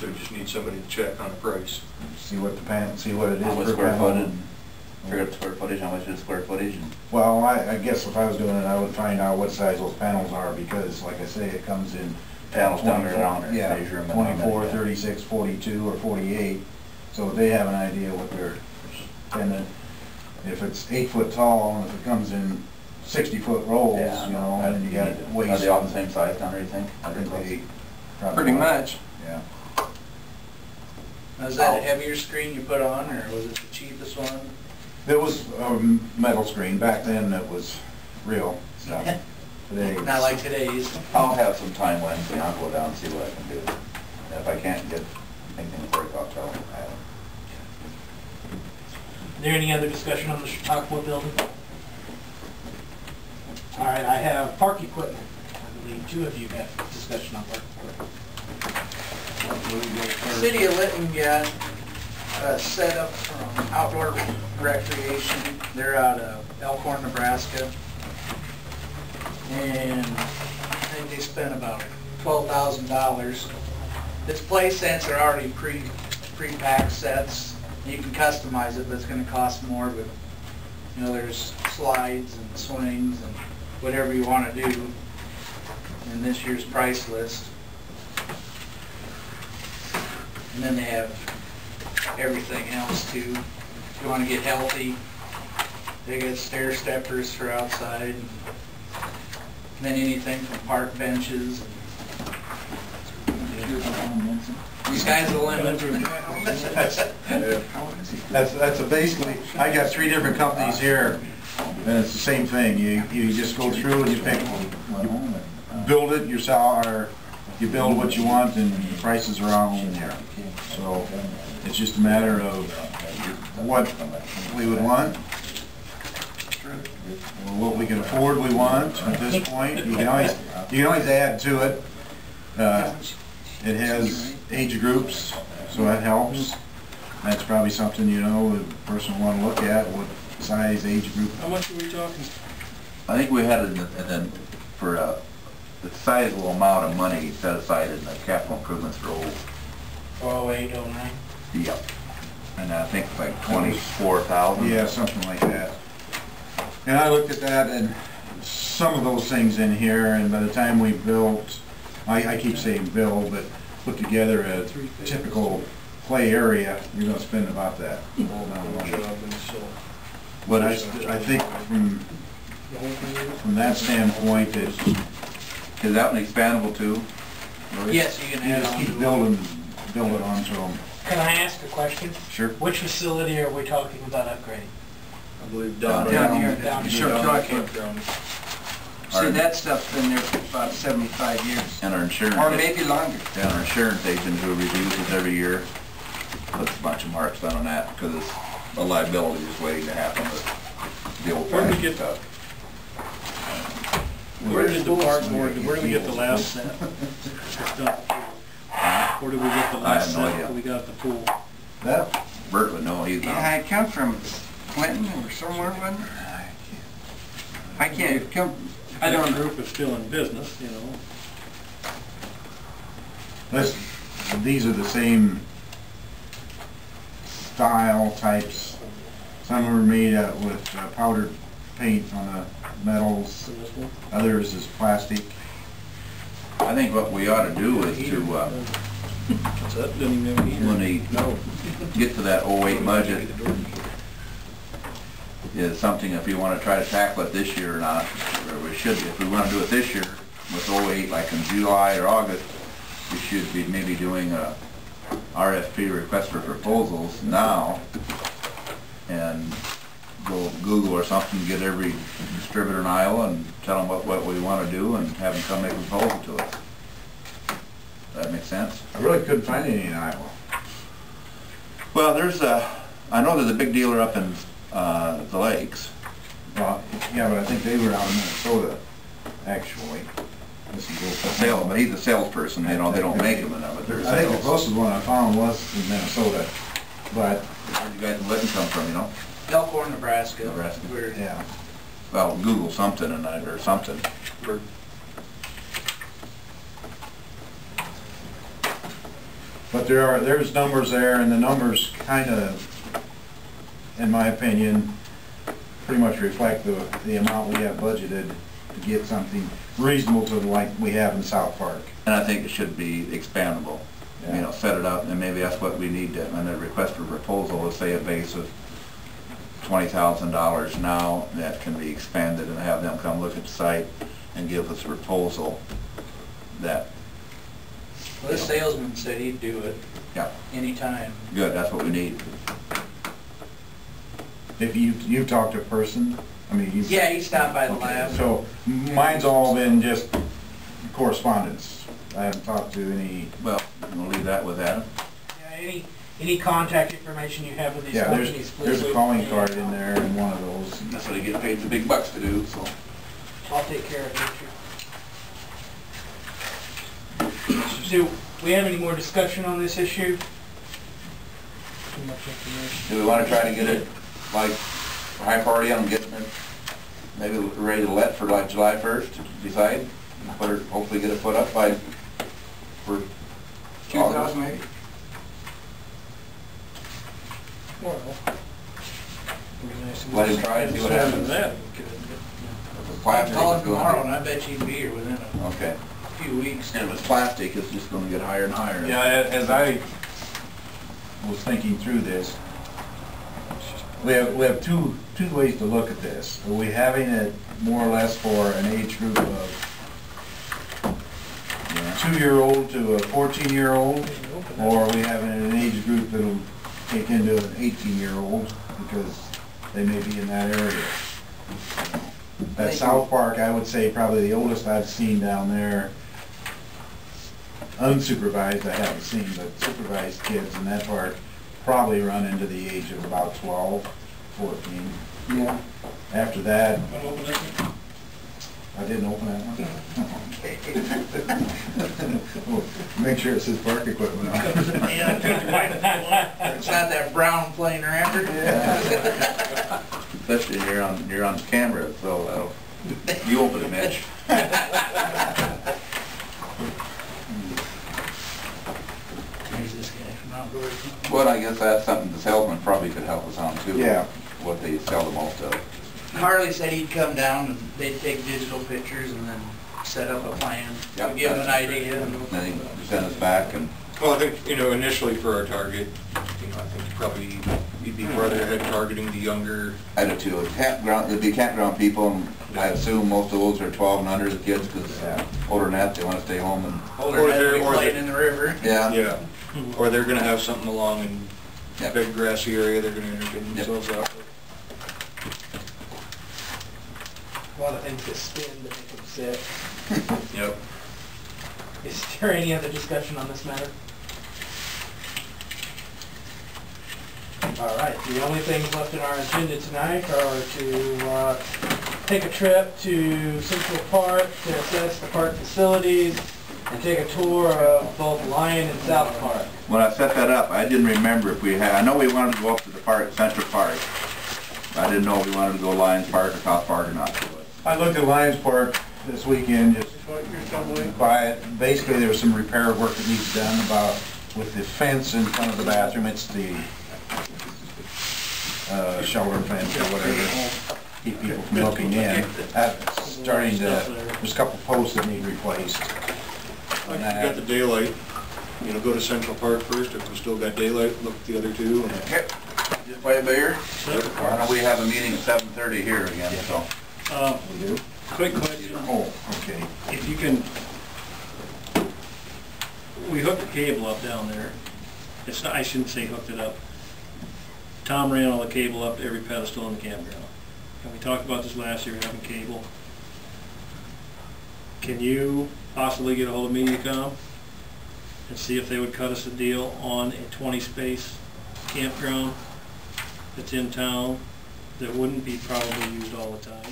so we just need somebody to check on the price. See what see what it is How much per square panel. footage, figure out the square footage, how much is square footage, and Well, I guess if I was doing it, I would find out what size those panels are, because like I say, it comes in panels down there around there, yeah, measure them. 24, 36, 42, or 48, so they have an idea what they're spending. If it's 8 foot tall, and if it comes in 60-foot rolls, Yeah, you know, and you got Are waste. they all the same size down there, you think? I think they probably Pretty are. much. Yeah. Now, is that a heavier screen you put on, or was it the cheapest one? It was a metal screen. Back then, it was real stuff. Today, Not like today's. I'll have some time Wednesday, I'll go down and see what I can do. And if I can't get anything to break, I'll tell them. Is there any other discussion on the Chautauqua building? All right, I have park equipment. I believe two of you got discussion on park equipment. City of Lytton got a setup from Outdoor Recreation. They're out of Elkhorn, Nebraska. And I think they spent about $12,000. This play sets are already pre-packed sets. You can customize it, but it's going to cost more. But you know, there's slides and swings and whatever you want to do in this year's price list. And then they have everything else too. If you want to get healthy, they got stair steppers for outside. And then anything from park benches. The sky's the limit. that's basically. I got 3 different companies here, and it's the same thing. You just go through and you pick, you build it yourself, or you build what you want, and the prices are all in there. So it's just a matter of what we would want, or what we can afford. We want at this point. You can always add to it. It has age groups, so that helps. That's probably something, you know, the person will want to look at, what size age group. How much are we talking? I think we had it for the sizable amount of money set aside in the capital improvements for old. 08, 09. Yep. And I think like 24,000. Yeah, something like that. And I looked at that, and some of those things in here, and by the time we built, I keep saying build, but put together a typical play area, you're going to spend about that. But I think from that standpoint, Is that one expandable too? Yes, you can you add just on keep to it. build it onto them. Can I ask a question? Sure. Which facility are we talking about upgrading? I believe Down here, down here. Down. See, that stuff's been there for about 75 years. And our insurance. Or maybe longer. Yeah, our insurance agent who reviews it every year puts a bunch of marks on that because it's a liability is waiting to happen with the old Where did we fashioned get stuff. Where did the park board, where did we get the last set? Where did we get the I have last no set idea. that we got at the pool? That, Bert would know, he's Yeah, not. it come from Clinton or somewhere, wasn't it? I can't, it come, I That don't, group is still in business, you know. these are the same style types. Some are made with powdered paint on the metals. So this one. Others is plastic. I think what we ought to do is to, What's that? Didn't even have a heater. when they No. get to that 08 budget, is something if you want to try to tackle it this year or not, or we should, if we want to do it this year with 08, like in July or August, we should be maybe doing a RFP, request for proposals now, and go Google or something, get every distributor in Iowa and tell them what we want to do and have them come make a proposal to us. That make sense? I really couldn't find any in Iowa. Well, I know there's a big dealer up in the lakes. Well, yeah, but I think they were out in Minnesota, actually. This is But he's a salesperson, you know, they don't make them enough, but they're I think the sales. closest one I found was in Minnesota, but Where'd you guys in Lytton come from, you know? Elkhorn, Nebraska. Nebraska. We're yeah. Well, Google something or something. But there's numbers there, and the numbers kind of, in my opinion, pretty much reflect the amount we have budgeted to get something reasonable to like we have in South Park. And I think it should be expandable. You Yeah. know, set it up, and maybe that's what we need to, and the request for proposal, let's say a base of $20,000 now, that can be expanded, and have them come look at the site and give us a proposal that, Well, this salesman said he'd do it yeah, anytime. good, that's what we need. If you talked to a person, I mean, you. Yeah, he stopped by the Okay, lab. so mine's all been just correspondence. I haven't talked to any, Well, we'll leave that with Adam. Yeah, any contact information you have with these yeah, companies, please. there's a calling card in there in one of those. That's what they get paid the big bucks to do, so. I'll take care of it. Do we have any more discussion on this issue? Too much information. Do we want to try to get it, like, high priority on getting it, maybe ready to let for like July 1st, decide? Put it, hopefully get it put up by, for 2008. Well, it'd be nice to let him try and see what happens. That, If it's I'll plastic, call him it's going tomorrow, to and I bet you can be here within a okay. few weeks. And if it's plastic, it's just going to get higher and higher. Yeah, as I was thinking through this, we have two ways to look at this. Are we having it more or less for an age group of 2-year-old to a 14-year-old? Or are we having an age group that'll take into an 18-year-old because they may be in that area? At South Park, I would say probably the oldest I've seen down there, unsupervised I haven't seen, but supervised kids in that park probably run into the age of about 12, 14. Yeah. After that, I'll open it. I didn't open that one. Well, make sure it says park equipment on it. It's got that brown plain wrapper. Especially you're on camera, so you open it, Mitch. Here's this guy from Outdoors. Well, I guess that's something the salesman probably could help us on too. Yeah. What they sell the most of. Harley said he'd come down and they'd take digital pictures and then set up a plan. Yep, Give him an that's- idea. And then he send us back and, Well, I think, initially for our target, I think probably you'd be further ahead targeting the younger. I do too. Campground, it'd be campground people, and I assume most of those are 12 and under, the kids, because older than that, they want to stay home and, Older Or than they're- we or playing they- in the river. yeah. Or they're gonna have something along in Yep. big grassy area they're gonna entertain Yep. themselves out with. A lot of things that spin that make them sit. Yep. Is there any other discussion on this matter? All right, the only things left in our agenda tonight are to take a trip to Central Park to assess the park facilities and take a tour of both Lion and South Park. When I set that up, I didn't remember if we had, I know we wanted to go up to the park, Central Park. I didn't know if we wanted to go Lions Park or South Park or not. I looked at Lions Park this weekend, just by it. Basically, there was some repair work that needs done about with the fence in front of the bathroom. It's the shelter fence or whatever, keep people from looking in. That's starting to, there's a couple posts that need replaced. Like, you got the daylight, go to Central Park first, if we still got daylight, look at the other two. and- Okay, just play it bigger. I know we have a meeting at 7:30 here again, so. Quick question, Oh, okay. if you can, we hooked the cable up down there. It's not, I shouldn't say hooked it up. Tom ran all the cable up to every pedestal in the campground. And we talked about this last year, having cable. Can you possibly get a hold of MediaCom and see if they would cut us a deal on a 20-space campground that's in town that wouldn't be probably used all the time?